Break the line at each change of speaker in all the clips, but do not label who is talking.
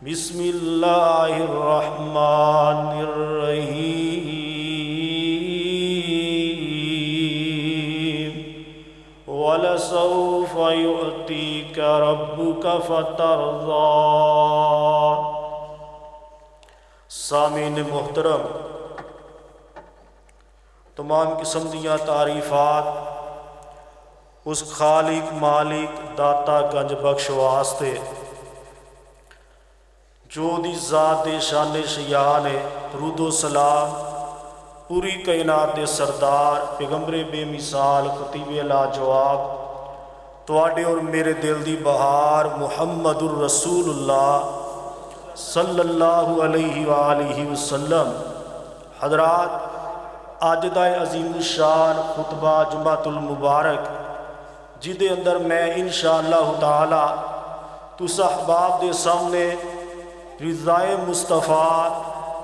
بسم اللہ الرحمن الرحیم وَلَسَوْفَ يُؤْتِيكَ رَبُّكَ فَتَرْضَىٰ۔ سامعین محترم، تمام قسم دیاں تعریفات اس خالق مالک داتا گنج بخش واسطے جو دی ذات شان شیان ہے۔ درود و سلام پوری کائنات دے سردار پیغمبر بے مثال خطیب لاجواب تواڈے اور میرے دل دی بہار محمد الرسول اللہ صلی اللہ علیہ وآلہ وسلم۔ حضرات، اج دا عظیم الشان خطبہ جمعۃ المبارک جدے اندر میں انشاءاللہ تعالی تس احباب دے سامنے رضائے مصطفیٰ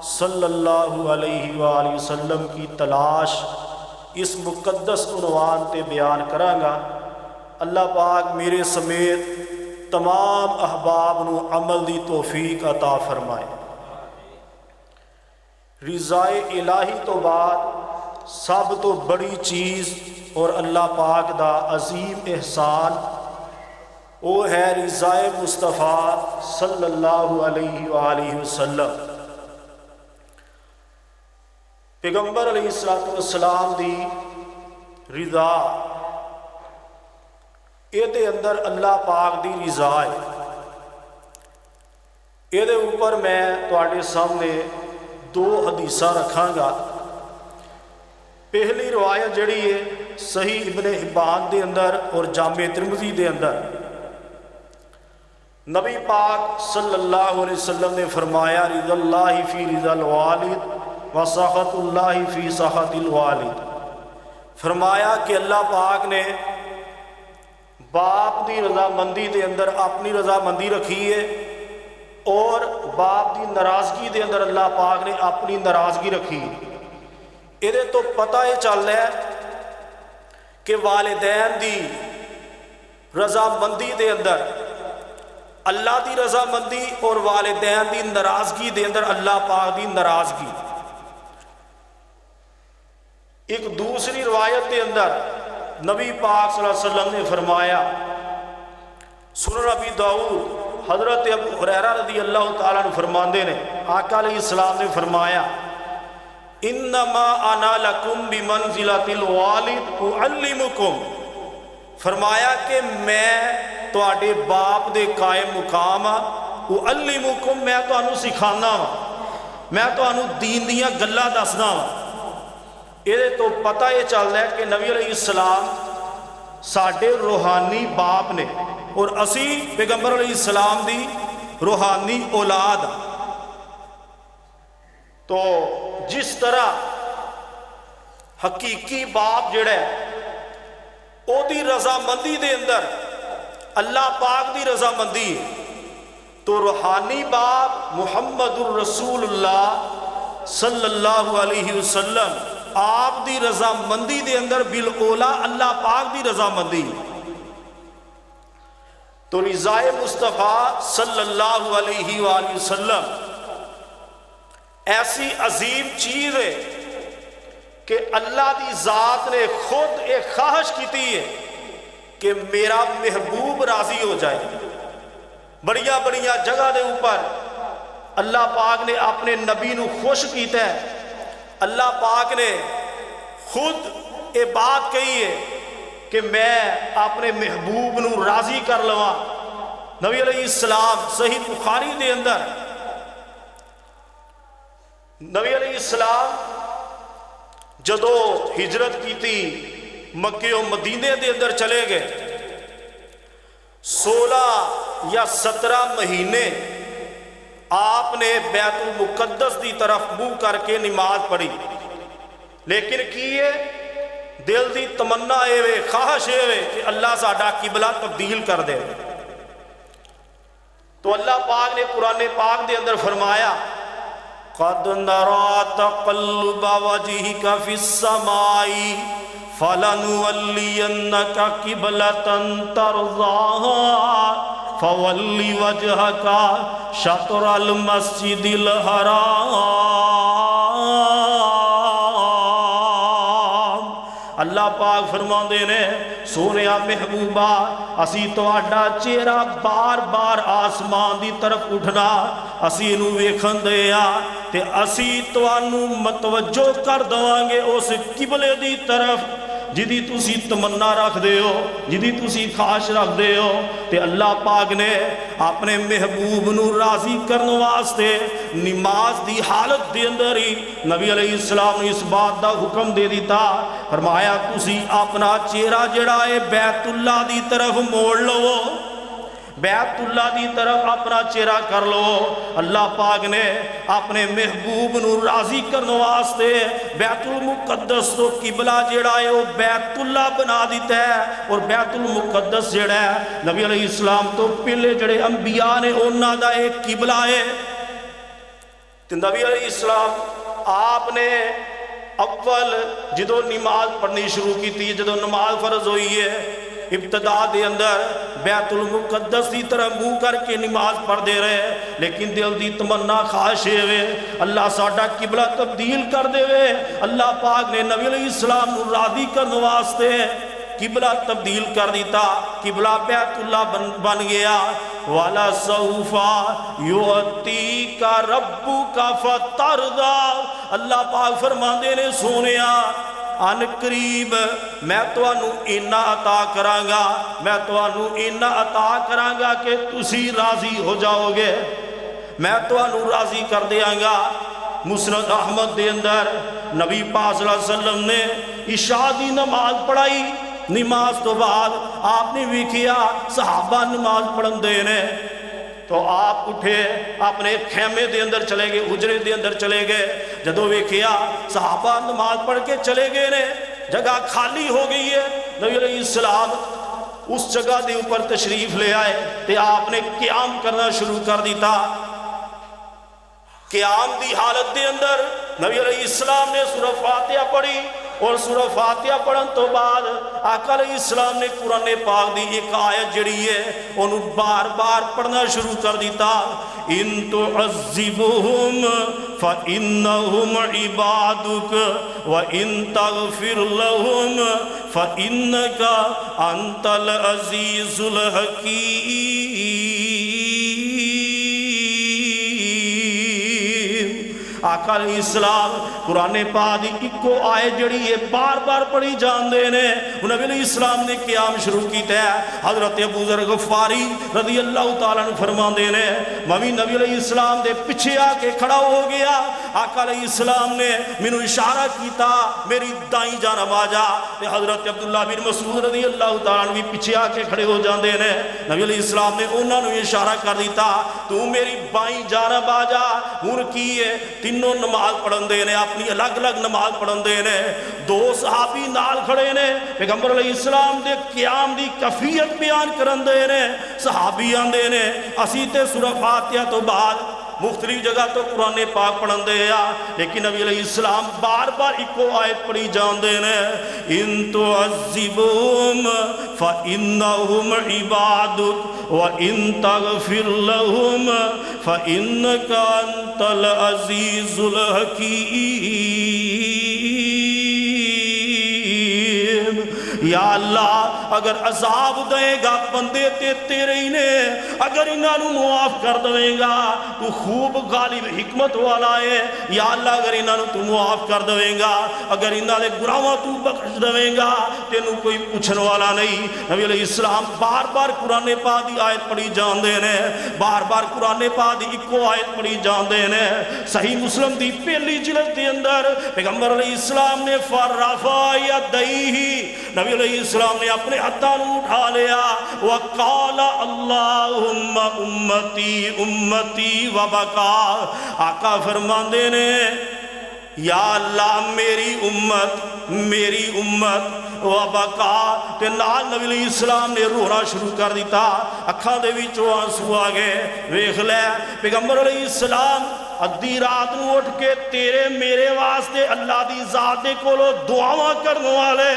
صلی اللہ علیہ وآلہ وسلم کی تلاش اس مقدس عنوان تے بیان کراں گا۔ اللہ پاک میرے سمیت تمام احباب نو عمل دی توفیق عطا فرمائے۔ رضائے الہی تو بعد سب تو بڑی چیز اور اللہ پاک دا عظیم احسان وہ ہے رضائے مصطفیٰ صلی اللہ علیہ وآلہ وسلم۔ پیغمبر علیہ السلام دی رضا یہ دے اندر اللہ پاک دی رضا ہے۔ یہ دے اوپر میں تواڈے سامنے دو حدیثاں رکھاں گا۔ پہلی روایت جڑی ہے صحیح ابن حبان دے اندر اور جامع ترمذی دے اندر نبی پاک صلی اللہ علیہ وسلم نے فرمایا رضا اللہ فی رضا الوالد و سخط اللہ فی سخط الوالد۔ فرمایا کہ اللہ پاک نے باپ دی رضامندی دے اندر اپنی رضامندی رکھی ہے اور باپ دی ناراضگی دے اندر اللہ پاک نے اپنی ناراضگی رکھی ہے۔ یہ تو پتہ یہ چل رہا ہے کہ والدین دی رضامندی دے اندر اللہ دی رضامندی اور والدین دی ناراضگی دے اندر اللہ پاک دی ناراضگی۔ ایک دوسری روایت دے اندر نبی پاک صلی اللہ علیہ وسلم نے فرمایا، سنن ابی داؤد حضرت ابو ہریرہ رضی اللہ تعالیٰ عنہ فرماندے نے آقا علیہ السلام نے فرمایا انما انا لکم بمنزلۃ الوالد اعلمکم۔ فرمایا کہ میں تواڈے باپ دے قائم مقام ہاں، اعلمکم میں تانوں سکھانا وا، میں تانوں دین دیاں گلاں دسنا وا۔ یہ تو پتہ یہ چل رہا ہے کہ نبی علیہ السلام ساڈے روحانی باپ نے اور اسی پیغمبر علیہ السلام دی روحانی اولاد۔ تو جس طرح حقیقی باپ جڑا ہے او دی رضامندی دے اندر اللہ پاک دی رضامندی ہے، تو روحانی باپ محمد الرسول اللہ صلی اللہ علیہ وسلم آپ دی رضامندی دے اندر بالاولا اللہ پاک دی رضامندی۔ تو رضائے مصطفیٰ صلی اللہ علیہ وآلہ وسلم ایسی عظیم چیز ہے کہ اللہ دی ذات نے خود ایک خواہش کی ہے کہ میرا محبوب راضی ہو جائے۔ بڑیاں بڑیاں جگہ دے اوپر اللہ پاک نے اپنے نبی نو خوش کیتا ہے۔ اللہ پاک نے خود یہ بات کہی ہے کہ میں اپنے محبوب نو راضی کر لواں۔ نبی علیہ السلام صحیح بخاری دے اندر نبی علیہ السلام جدو ہجرت کی تھی مکے و مدینے دے اندر چلے گئے، 16 یا 17 مہینے آپ نے بیت المقدس دی طرف منہ کر کے نماز پڑھی، لیکن کیے دل دی تمنا اے خواہش اے کہ اللہ ساڈا قبلہ تبدیل کر دے۔ تو اللہ پاک نے قرآن پاک دے اندر فرمایا قد نرى تقلب وجهك في السماء فلنولينك قبلة ترضاها فولی وجہک شطر المسجد الحرام۔ اللہ پاک فرماندے نے سونیا محبوبہ اسی تواڈا چہرہ بار بار آسمان دی طرف اٹھنا اسی انہوں ویکھن دیا تے اسی توانوں متوجہ کر دوانگے اس قبلے دی طرف جدی تسی تمنا رکھ دے ہو، جدی تسی خواہش رکھ دے ہو۔ تے اللہ پاک نے اپنے محبوب نو راضی کرنے واسطے نماز دی حالت دے اندر ہی نبی علیہ السلام نے اس بات دا حکم دے دیتا، فرمایا تسی اپنا چہرہ جڑا ہے بیت اللہ دی طرف موڑ لو، بیت اللہ دی طرف اپنا چہرہ کر لو۔ اللہ پاک نے اپنے محبوب نو راضی کرنے واسطے بیت المقدس تو قبلہ جڑا ہے وہ بیت اللہ بنا دیتا ہے، اور بیت المقدس جڑا ہے نبی علیہ السلام تو پہلے جڑے انبیاء نے انہاں دا ایک قبلہ ہے۔ تو نبی علیہ السلام آپ نے اول جدو نماز پڑھنی شروع کی تھی، جدو نماز فرض ہوئی ہے، ابتدا دے اندر بیت المقدس کی طرح منہ کر کے نماز پڑھ دے رہے، لیکن دل دی تمنا خواہش ہے اللہ ساڈا قبلہ تبدیل کر دے وے۔ اللہ پاک نے نبی علیہ السلام کو راضی کرنے واسطے قبلہ تبدیل کر دیتا، قبلہ بیت اللہ بن گیا۔ والا سوفا یعطیک ربک فترضی، اللہ پاک فرماندے نے سونیا ان قریب میں توانوں اینا عطا کرانگا، میں توانوں اینا عطا کرانگا کہ تسی راضی ہو جاؤ گے، میں توانوں راضی کر دیاں گا۔ مسند احمد دے اندر نبی پاک صلی اللہ علیہ وسلم نے عشاء دی نماز پڑھائی، نماز تو بعد آپ نے ویکھیا صحابہ نماز پڑھن دے نے، تو آپ اٹھے اپنے خیمے دے اندر چلے گئے، حجرے دے اندر چلے گئے۔ جدو ویکھیا صحابہ نماز پڑھ کے چلے گئے نے، جگہ خالی ہو گئی ہے، نبی علیہ السلام اس جگہ دے اوپر تشریف لے آئے تے آپ نے قیام کرنا شروع کر دیتا۔ قیام دی حالت دے اندر نبی علیہ السلام نے سورہ فاتحہ پڑھی، اور سورہ فاتحہ پڑھن تو بعد آقا علیہ السلام نے قرآن پاک دی ایک آیت جڑی ہے انہوں بار بار پڑھنا شروع کر دیتا، ان تعذبہم فإنہم عبادک وإن تغفر لہم فإنک انت العزیز الحکیم۔ آقا علیہ السلام قرآن پاک ایک کو آئے جڑی ہے بار بار پڑھی جان دے نے، نبی علیہ السلام نے قیام شروع کیتا ہے۔ حضرت ابو ذر غفاری رضی اللہ تعالیٰ عنہ فرما دے نے میں نبی علیہ السلام دے پیچھے آ کے کھڑا ہو گیا، آقا علیہ السلام نے مینوں اشارہ کیتا میری دائیں جانب آ جا، تے حضرت عبداللہ بن مسعود رضی اللہ تعالیٰ عنہ بھی پیچھے آ کے کھڑے ہو جاندے نے، نبی علیہ السلام نے انہاں نوں اشارہ کر دیتا تو میری بائیں جانب آ جا۔ ہن کی ہے تینوں نماز پڑھن دے نے، اپنی الگ الگ نماز پڑھن دے نے، دو صحابی نال کھڑے نے، پیغمبر علیہ السلام دے قیام دی کیفیت بیان کرن دے نے، صحابی آندے نے اسی تے سورہ فاتحہ تو بعد مختلف جگہ تو قرآن پاک پڑھن دے آ، لیکن نبی علیہ السلام بار بار ایکو آیت پڑھی جان دے نے، ان تعذبہم فإنہم عبادک وإن تغفر لہم فإنک انت العزیز الحکیم۔ یا اللہ اگر عذاب دے گا بندے تے تیرے ہی نے، اگر انہاں نوں معاف کر دے گا تو خوب غالب حکمت والا ہے۔ یا اللہ اگر انہاں نوں تو معاف کر دے گا، اگر انہاں دے گناہاں تو بخش دے گا تینوں کوئی پوچھن والا نہیں۔ نبی علیہ السلام بار بار قرآن پاک دی آیت پڑھی جان دے نے، بار بار قرآن پاک دی ایکو آیت پڑھی جان دے نے۔ صحیح مسلم دی پہلی جلد دے اندر پیغمبر علیہ السلام نے فرفع یدیہ، نبی علیہ السلام نے اپنے ہاتھوں اٹھا لیا، وقال اللہم امتی امتی وبکا، آقا فرماندے نے یا اللہ میری امت وبکا، تے نال نبی علیہ السلام نے رونا شروع کر دیتا، اکھاں دے وچوں آنسو آ گئے۔ ویکھ لے پیغمبر علیہ السلام ادھی رات نو اٹھ کے تیرے میرے واسطے اللہ دی ذات دے کولوں دعاواں کرن والے،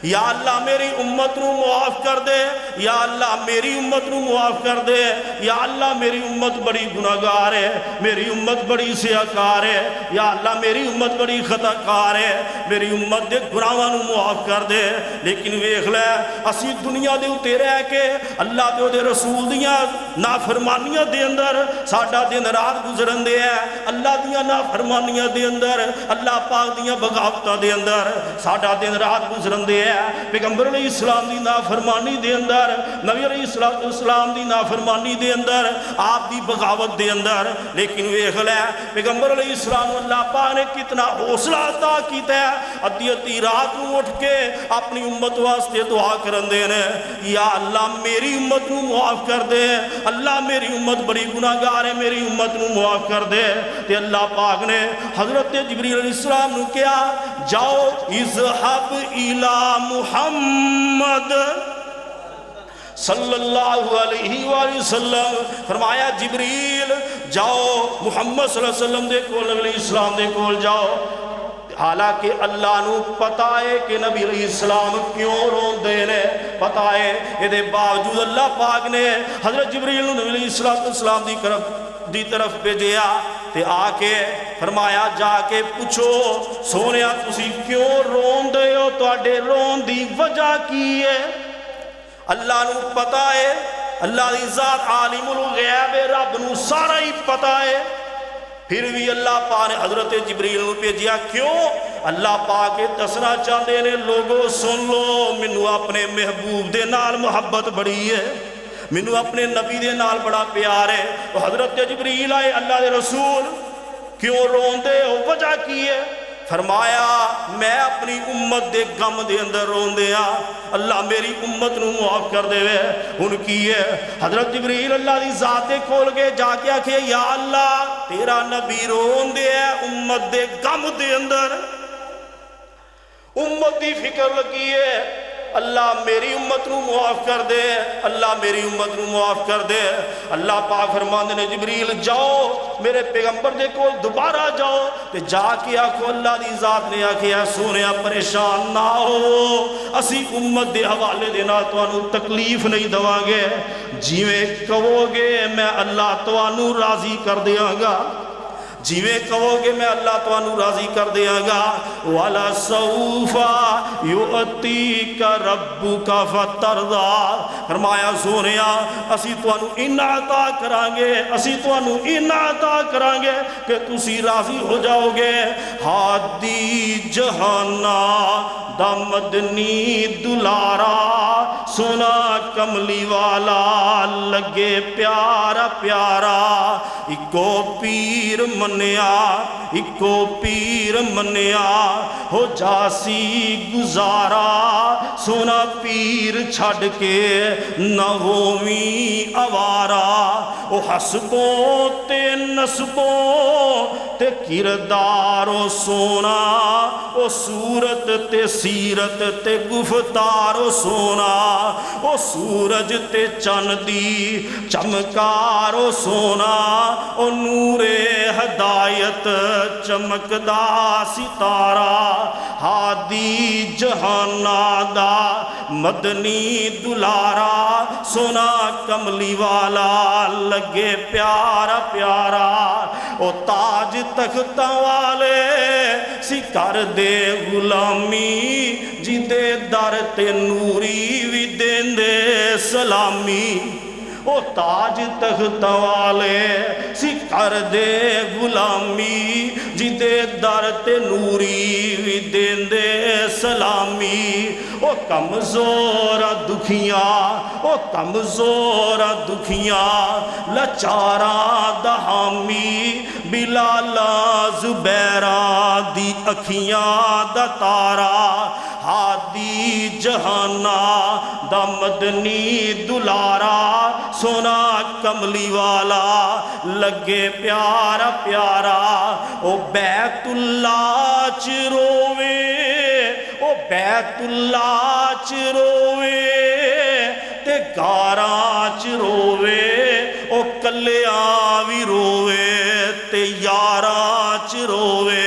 یا اللہ میری امت نو معاف کر دے، یا اللہ میری امت نو معاف کر دے، یا اللہ میری امت بڑی گناہگار ہے، میری امت بڑی سیاکار ہے، یا اللہ میری امت بڑی خطا کار ہے، میری امت دے گناہاں نو معاف کر دے۔ لیکن ویکھ لے اسی دنیا دے اتے رہ کے اللہ تے دے رسول دیاں نافرمانیاں دے اندر ساڈا دن رات گزرن دے ہے، اللہ دیاں نافرمانیاں دے اندر، اللہ پاک دیاں بغاوتاں دے اندر ساڈا دن رات گزرن دے ہے، پیغمبر علیہ السلام دی نافرمانی دے اندر، نبی علیہ السلام دی نافرمانی دے اندر، آپ دی بغاوت دے اندر۔ لیکن ویکھ لے پیغمبر علیہ السلام اللہ پاک نے کتنا حوصلہ عطا کیتا ہے، ادھی ادھی رات نو اٹھ کے اپنی امت واسطے دعا کرن دے نے، یا اللہ میری امت نو معاف کر دے، اللہ میری امت بڑی گناہگار ہے، میری امت نو معاف کر دے۔ تے اللہ پاک نے حضرت جبریل علیہ السلام نو کیا، جاؤ اذهب الى محمد صلی اللہ علیہ وآلہ وسلم، فرمایا جبریل جاؤ محمد صلی اللہ علیہ وسلم دے کول، نبی علیہ السلام دے کول جاؤ۔ حالانکہ اللہ نو پتا ہے کہ نبی علیہ السلام کیوں رون دے نے، پتا ہے، یہ دے باوجود اللہ پاک نے حضرت جبریل نو نبی علیہ السلام دی طرف بھیجیا تے آ کے فرمایا جا کے پوچھو سونیا تسی کیوں رون دے ہو، تواڈے رون دی وجہ کی ہے؟ اللہ نو پتا ہے، اللہ دی ذات عالم الغیب رب نو سارا ہی پتا ہے، پھر بھی اللہ پاک نے حضرت جبریل نو بھیجیا کیوں؟ اللہ پاک دسنا چاہتے نے لوگو سن لو، مینوں اپنے محبوب دے نال محبت بڑی ہے، مینوں اپنے نبی دے نال بڑا پیار ہے۔ تو حضرت جبریل آئے، اللہ دے رسول کیوں رون دے ہو، وجہ کی ہے؟ فرمایا میں اپنی امت دے غم دے اندر رون دیا، اللہ میری امت نو معاف کر دے وے۔ ان کی ہے حضرت جبریل اللہ دی ذات دے کھول کے جا کے آکھے یا اللہ تیرا نبی رون دے ہے امت دے غم دے اندر، امت دی فکر لگی ہے، اللہ میری امت نو معاف کر دے، اللہ میری امت نو معاف کر دے۔ اللہ پاک فرماندے نے جبریل جاؤ میرے پیغمبر دے کول دوبارہ جاؤ تے جا کے آکھو اللہ دی ذات نے آکھیا سونیا پریشان نہ ہو، اسی امت دے حوالے دے نال تانوں تکلیف نہیں دواں گے، جیویں کہو گے میں اللہ تانوں راضی کر دیاں گا، جیویں کہو گے میں اللہ تانوں راضی کر دیاں گا۔ وَلَا سَوْفَ يُعْطِيكَ رَبُّكَ فَتَرْضَىٰ، فرمایا سونیا اسی تانوں اینا عطا کران گے، اسی تانوں اینا عطا کران گے کہ تسی راضی ہو جاؤ گے۔ ہادی جہانا دا مدنی دلارا، سونا کملی والا لگے پیارا پیارا، اکو پیر منیا اکو پیر منیا، ہو جاسی گزارا سونا پیر چھڑ کے نہ ہوویں آوارا، او حسبوں تے نسبوں تے کردارو سونا، او صورت تے سیرت تے گفتارو سونا، او سورج تے چاندی چمکارو سونا، او نور ہدایت چمکدا ستارہ، ہادی جہانا دا مدنی دلارا، سونا کملی والا لگے پیارا پیارا، او تاج تختہ والے سی کر دے غلامی، جی دے در تے نوری وی دین دے سلامی، او تاج تخت والے سی کر دے غلامی، جی دے در تے نوری وی دین دے سلامی، او کمزور دکھیاں او کمزور دکھیاں لچاراں دا حامی، بلالا زبیراں دی اکھیاں دا تارا، ہادی جہانا دا مدنی دلارا، سونا کملی والا لگے پیارا پیارا، او بیت اللہ چ رووے، او بیت اللہ چ رووے تے گاراں چ رووے، او کلیاں وی رووے تے یاراں چ رووے،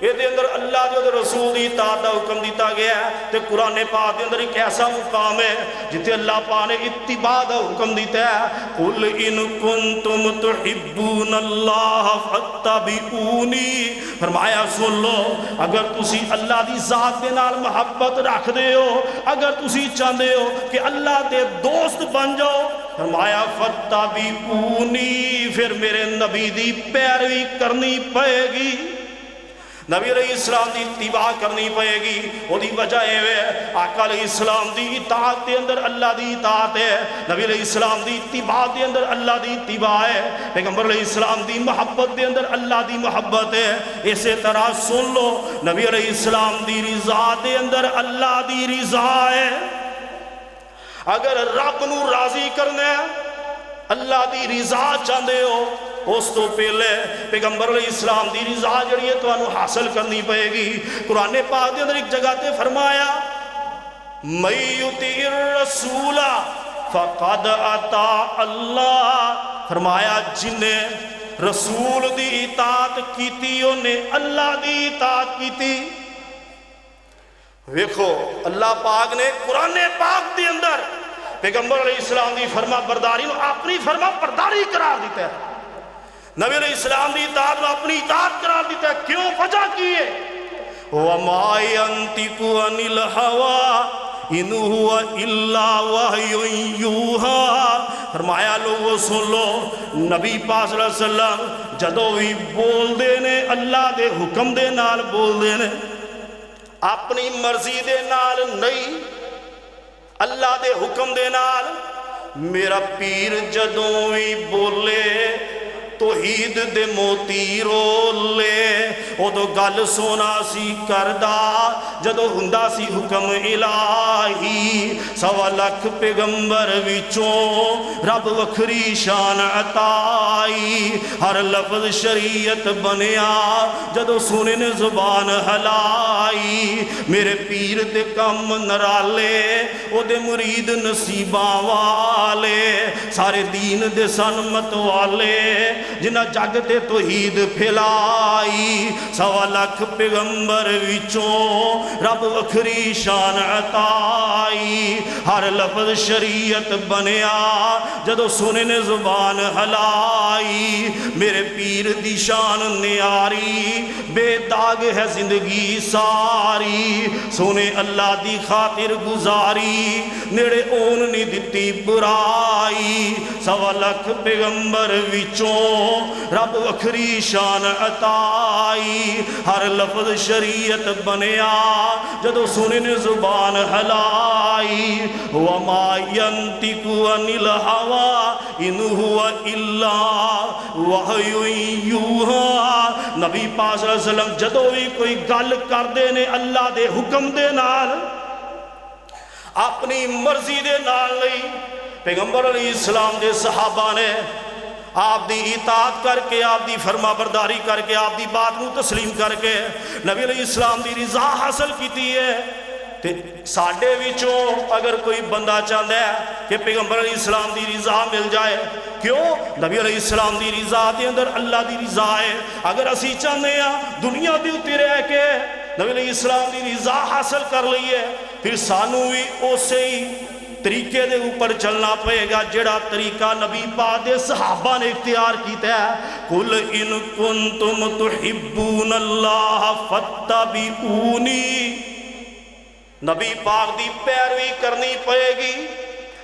یہ اندر اللہ دے رسول دی اطاعت دا حکم دیتا گیا ہے۔ تے قرآن پاک دے اندر ایک ایسا مقام ہے جتے اللہ پاک نے اتباع دا حکم دیتا ہے، قُلْ إِن كُنْتُمْ تُحِبُّونَ اللَّهَ فَاتَّبِعُونِي، فرمایا سن لو اگر تسی اللہ دی ذات دے نال محبت رکھ دے ہو، اگر تسی چاہتے ہو کہ اللہ دے دوست بن جاؤ، فرمایا فَاتَّبِعُونِي، پھر میرے نبی دی پیروی کرنی پائے گی، نبی علیہ السلام دی اتباع کرنی پائے گی۔ وہ دی وجہ ہے آقا علیہ السلام دی اطاعت دے اندر اللہ دی اطاعت ہے، نبی علیہ السلام دی اتباع دے اندر اللہ دی اتباع ہے، پیغمبر علیہ السلام دی محبت دے اندر اللہ دی محبت ہے۔ اسی طرح سن لو نبی علیہ السلام دی رضا دے اندر اللہ دی رضا ہے۔ اگر رب نو راضی کرنا ہے، اللہ دی رضا چاہتے ہو، اس تو پہلے پیغمبر علیہ السلام دی رضا جڑی ہے تو انہوں حاصل کرنی پائے گی۔ قرآن پاک دے اندر ایک جگہ تے فرمایا مَن یُطِعِ الرَّسُولَ فَقَدْ أَطَاعَ اللَّهَ، فرمایا جن نے رسول دی اطاعت کیتی انہیں اللہ دی اطاعت کیتی۔ ویکھو اللہ پاک نے قرآن پاک دے اندر پیغمبر علیہ السلام دی فرما برداری نو اپنی فرما برداری قرار دیتا ہے، نبی علیہ السلام دی اطاعت نو اپنی اطاعت قرار دیتا ہے۔ کیوں؟ وجہ کی ہے وَمَا يَنْطِقُ عَنِ الْهَوَىٰ إِنْ هُوَ إِلَّا وَحْيٌ يُوحَىٰ، فرمایا لوگو سن لو نبی پاک صلی اللہ علیہ وسلم جدوں بھی بول دے نے اللہ دے حکم دے نال بول دے نے، اپنی مرضی دے نال نہیں، اللہ دے حکم دے نال۔ میرا پیر جدوں بھی بولے توحید دے موتی رولے، او دو گل سونا سی کردہ جدو ہندہ سی حکم الہی، سوا لکھ پیغمبر وچوں رب وکھری شان عطائی، ہر لفظ شریعت بنیا جدو سونے نے زبان ہلائی، میرے پیر دے کم نرالے او دے مرید نصیباں والے، سارے دین دے سنمت والے جنہ جگ تے توحید پھیلائی، سوا لکھ پیغمبر وچوں رب وکھری شان عطائی، ہر لفظ شریعت بنیا جدو سونے نے زبان ہلائی، میرے پیر دی شان نیاری بے داغ ہے زندگی ساری، سونے اللہ دی خاطر گزاری نیڑے اون نہیں دتی برائی، سوا لکھ پیغمبر وچوں رب وکھری شان عطائی، ہر لفظ شریعت بنیا جدو سونے نے زبان ہلائی، وَمَا يَنْطِقُ عَنِ الْهَوَىٰ إِنْ هُوَ إِلَّا وَحْيٌ يُوحَىٰ، نبی پاک صلی اللہ علیہ وسلم جدو بھی کوئی گل کر دے نے اللہ دے حکم دے نال، اپنی مرضی دے نال نہیں۔ پیغمبر علیہ السلام دے صحابہ نے آپ دی اطاعت کر کے، آپ دی فرما برداری کر کے، آپ دی بات کو تسلیم کر کے نبی علیہ السلام دی رضا حاصل کیتی ہے۔ تے ساڈے وچوں اگر کوئی بندہ چاہتا ہے کہ پیغمبر علیہ السلام دی رضا مل جائے، کیوں؟ نبی علیہ السلام دی رضا دے اندر اللہ دی رضا ہے۔ اگر اسی چاہتے ہیں دنیا دی اتے رہ کے نبی علیہ السلام دی رضا حاصل کر لئیے، پھر سانو بھی اسے ہی طریقے دے اوپر چلنا پڑے گا جڑا طریقہ نبی پاک دے صحابہ نے اختیار کیتا ہے۔ قُلْ إِن كُنْتُمْ تُحِبُّونَ اللَّهَ فَاتَّبِعُونِي، نبی پاک دی پیروی کرنی پڑے گی،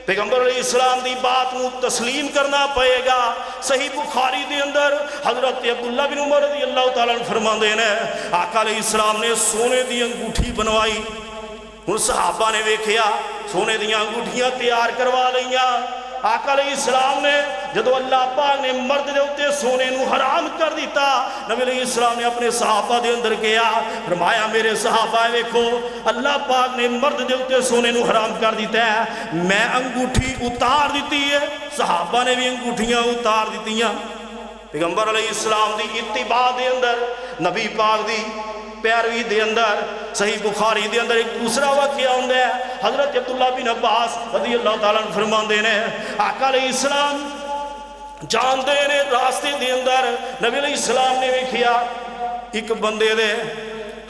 پیغمبر علیہ السلام دی بات کو تسلیم کرنا پڑے گا۔ صحیح بخاری دے اندر حضرت عبداللہ بن عمر رضی اللہ تعالیٰ عنہ فرماندے نے آقا علیہ السلام نے سونے دی انگوٹھی بنوائی، ان صحابہ نے ویکھیا سونے دیاں انگوٹھیاں تیار کروا لئیاں۔ آقا علیہ السلام نے جدو اللہ پاک نے مرد دے اتے سونے نو حرام کر دیتا، نبی علیہ السلام نے اپنے صحابہ دے اندر کیا، فرمایا میرے صحابہ ویکھو اللہ پاک نے مرد دے اتے سونے نو حرام کر دیتا ہے، میں انگوٹھی اتار دیتی ہے، صحابہ نے بھی انگوٹھیاں اتار دیتیاں۔ پیغمبر علیہ السلام دی اتباع دے اندر، نبی پاک دی پیروی دے اندر، صحیح بخاری دے اندر ایک دوسرا واقعہ ہوندہ ہے۔ حضرت عبداللہ بن عباس رضی اللہ تعالیٰ عنہ فرماندے نے آقا علیہ السلام جاندے نے راستے دے اندر، نبی علیہ السلام نے ویکھیا ایک بندے دے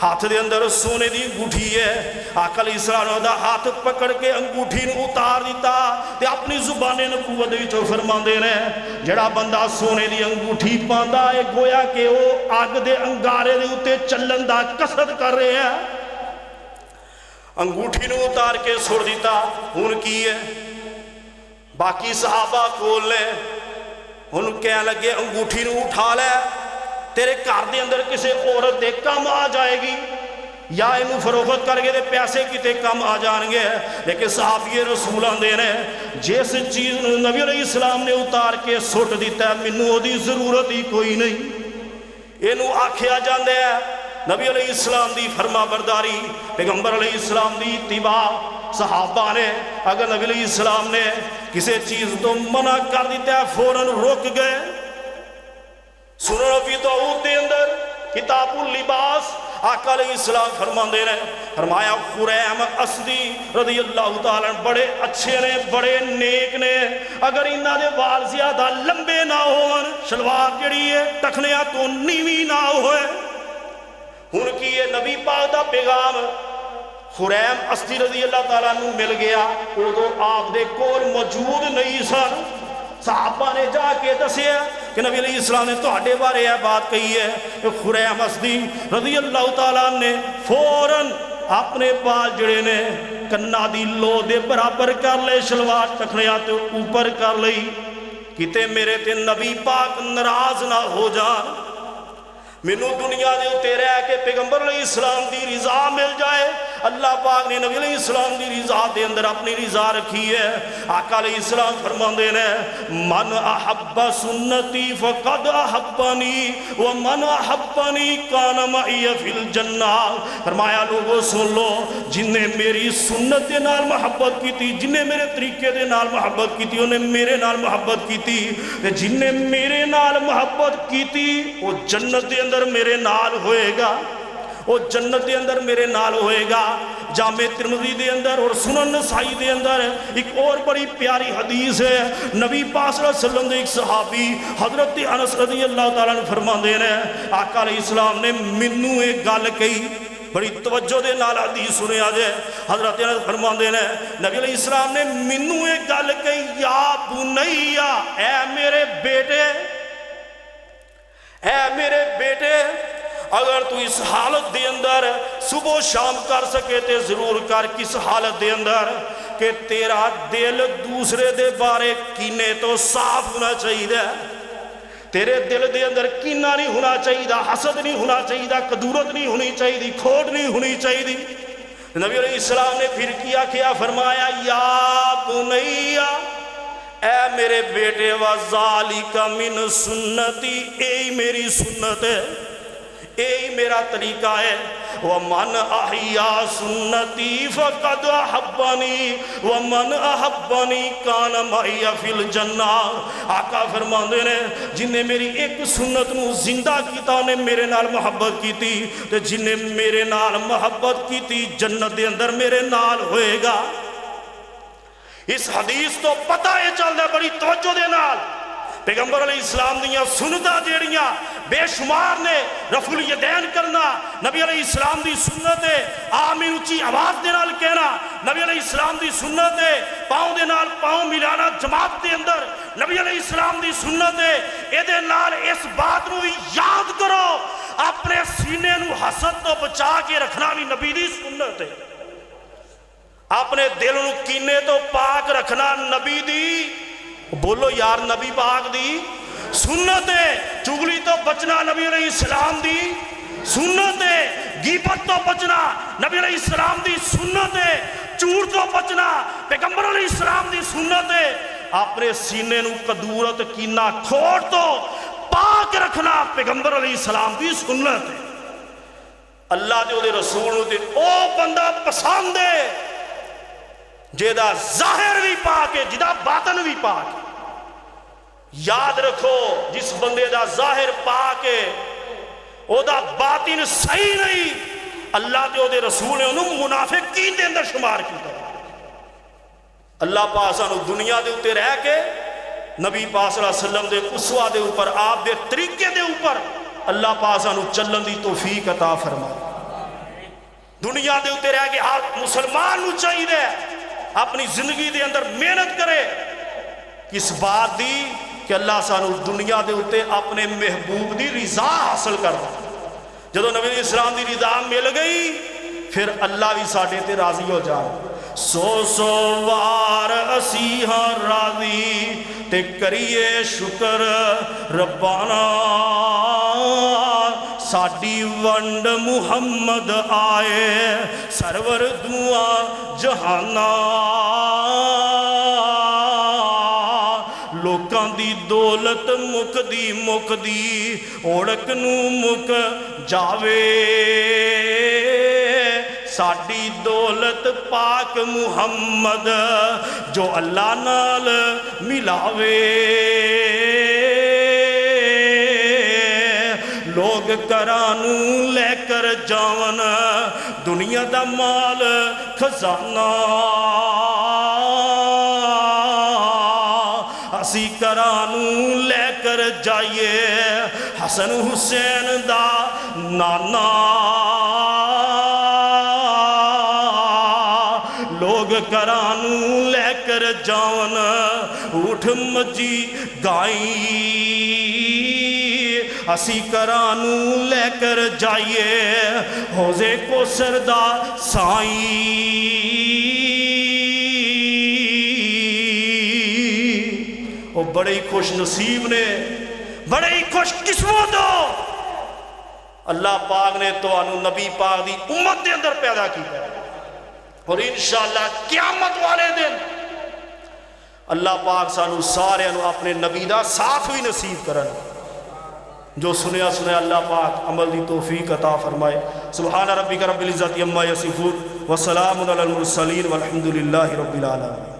ہاتھ دے اندر سونے دی انگوٹھی ہے. آقا علیہ السلام دا ہاتھ پکڑ کے انگوٹھی نو اتار دیتا تے اپنی زبان نبوت وچوں فرماندے نے جڑا بندہ سونے دی انگوٹھی پاندا ہے گویا کہ وہ اگ دے انگارے دے اوتے چلن دا قصد کر رہے ہیں. انگوٹھی نو اتار کے سڑ دیتا. ہن کی ہے باقی صحابہ کول نے ہن کہنے لگے انگوٹھی نو اٹھا لے تیرے گھر دے اندر کسی عورت دے کم آ جائے گی یا انہوں فروخت کر کے دے پیسے کتے کم آ جان گے. لیکن صحابی رسول آندے نے جس چیز نبی علیہ السلام نے اتار کے سٹ دیتا ہے منوں او دی ضرورت ہی کوئی نہیں. انہوں آکھیا جاندے ہے نبی علیہ السلام دی فرما برداری پیغمبر علیہ السلام دی اتباع. صحابہ نے اگر نبی علیہ السلام نے کسی چیز تو منع کر دیتا ہے فوراً رک گئے. سنن ابی داؤد دے اندر کتاب اللباس آقا علیہ السلام فرماندے نے فرمایا خریم اسدی رضی اللہ تعالیٰ بڑے اچھے نے بڑے نیک نے اگر انہاں دے وال زیادہ لمبے نہ ہون شلوار جڑی ہے ٹکھنیاں تو نیویں نہ ہوئے. ہن کی ہے نبی پاک دا پیغام خریم اسدی رضی اللہ تعالیٰ نو مل گیا. ادو آپ دے کول موجود نہیں سن. صحابہ نے جا کے دسیا کہ نبی علیہ السلام نے تہاڈے بارے یہ بات کہی ہے کہ خریم اسدی رضی اللہ تعالیٰ نے فوراً اپنے بال جڑے نے کنا دی لو دے برابر کر لے شلوار ٹکھنیاں تے اوپر کر لئی کتے میرے تے نبی پاک ناراض نہ ہو جان. مینوں دنیا دے اتے رہ کے پیغمبر علیہ السلام دی رضا مل جائے. اللہ پاک نے نبی علیہ السلام دی رضا دے اندر اپنی رضا رکھی ہے. آقا علیہ السلام فرماندے نے من احب سنتی فقد احبنی ومن احبنی کان معی فی الجنہ. فرمایا لوگوں سن لو جن نے میری سنت دے نال محبت کیتی جن نے میرے طریقے دے نال محبت کیتی انہیں میرے نال محبت کیتی جن نے میرے نال محبت کیتی وہ جنت دے اندر میرے نال ہوئے گا. وہ جنت دے اندر میرے نال ہوئے گا. جامع ترمذی دے اندر اور سنن نسائی دے اندر ایک اور بڑی پیاری حدیث ہے. نبی پاک صلی اللہ علیہ وسلم دے ایک صحابی حضرت انس رضی اللہ تعالیٰ عنہ فرماندے نے آقا علیہ السلام نے مینوں ایک گل کہی بڑی توجہ دے نال حدیث سنیا جائے. حضرت انس فرماندے نے نبی علیہ السلام نے مینوں ایک گل کہی یا بنیا اے میرے بیٹے اے میرے بیٹے اگر تو اس حالت دے اندر صبح و شام کر سکے تے ضرور کر. کس حالت دے اندر کہ تیرا دل دوسرے دے بارے کینے تو صاف ہونا چاہیے. تیرے دل دے اندر کینہ نہیں ہونا چاہیے حسد نہیں ہونا چاہیے کدورت نہیں ہونی چاہیے کھوٹ نہیں ہونی چاہیے. نبی علیہ السلام نے پھر کیا فرمایا یا بنیا اے میرے بیٹے وَذَالِكَ مِن سُنَّتِي اے میری سنت ہے اے میرا طریقہ ہے. وَمَنْ أَحْيَا سُنَّتِي فَقَدْ أَحَبَّنِي وَمَنْ أَحَبَّنِي كَانَ مَعِيَ فِي الْجَنَّةِ. آقا فرماندے نے جن نے میری ایک سنت نو زندہ کیتا انہیں میرے نال محبت کیتی تے جن نے میرے نال محبت کیتی جنت دے اندر میرے نال ہوئے گا. اس حدیث تو پتہ ہے چل دے بڑی توجہ دے نال پیغمبر علیہ السلام دیاں سنتاں جیڑیاں بے شمار نے رفع الیدین کرنا نبی علیہ السلام دی سنت ہے. آمین اچھی آواز دے نال کہنا نبی علیہ السلام دی سنت ہے. پاؤں دے نال پاؤں ملانا جماعت دے اندر نبی علیہ السلام دی سنت ہے. اے دے نال اس بات نو یاد کرو اپنے سینے نو حسد تو بچا کے رکھنا بھی نبی دی سنت ہے. اپنے دل نو کینے تو پاک رکھنا نبی دی بولو یار نبی پاک دی سنت ہے. چغلی تو بچنا نبی علیہ السلام دی سنت ہے. غیبت تو بچنا نبی علیہ السلام دی سنت ہے. چور تو بچنا پیغمبر علیہ السلام دی سنت ہے. اپنے سینے نو کدورت کینہ کھوٹ تو پاک رکھنا پیغمبر علیہ السلام دی سنت ہے. اللہ دے رسول دے او بندہ پسند ہے جیدہ ظاہر بھی پاک ہے جیدہ باطن بھی پاک ہے. یاد رکھو جس بندے دا ظاہر پاک ہے او دا باطن صحیح نہیں اللہ دے رسول نے انہوں منافقین دے اندر شمار کیتا. اللہ پاک سانو دنیا دے اتے رہ کے نبی پاک صلی اللہ علیہ وسلم دے اسوہ دے اوپر آپ دے طریقے دے اوپر اللہ پاک سانو چلن دی توفیق عطا فرمائے. دنیا دے اتنے رہ کے ہر مسلمان نو چاہیے اپنی زندگی دے اندر محنت کرے کس بات دی کہ اللہ سانو دنیا دے اتنے اپنے محبوب دی رضا حاصل کر دا جدو نبی علیہ السلام دی رضا مل گئی پھر اللہ بھی ساڑھے تے راضی ہو جائے سو وار اسی ہاں راضی تے کریے شکر ربانا ساڑی ونڈ محمد آئے سرور دعا جہانا لوکاں دی دولت مک دی اوڑک نو مک جاوے ساڑی دولت پاک محمد جو اللہ نال ملاوے لوگ کرانو لے کر جاون دنیا دا مال خزانہ اسی کرانو لے کر جائیے حسن حسین دا نانا لوگ کرانو لے کر جاون اٹھ مجی گائی اسی کرانو لے کر جائیے حوضے کو سردہ سائی وہ بڑے ہی خوش نصیب نے بڑے ہی خوش قسمت ہو اللہ پاک نے تو انو نبی پاک دی امت دے اندر پیدا کی ہے اور انشاءاللہ قیامت والے دن اللہ پاک سانو سارے انو اپنے نبی دا ساتھ ہوئی نصیب کرن جو سنیا اللہ پاک عمل دی توفیق عطا فرمائے سبحان ربک رب العزت عما یصفون وسلام علی المرسلین والحمدللہ رب العالمین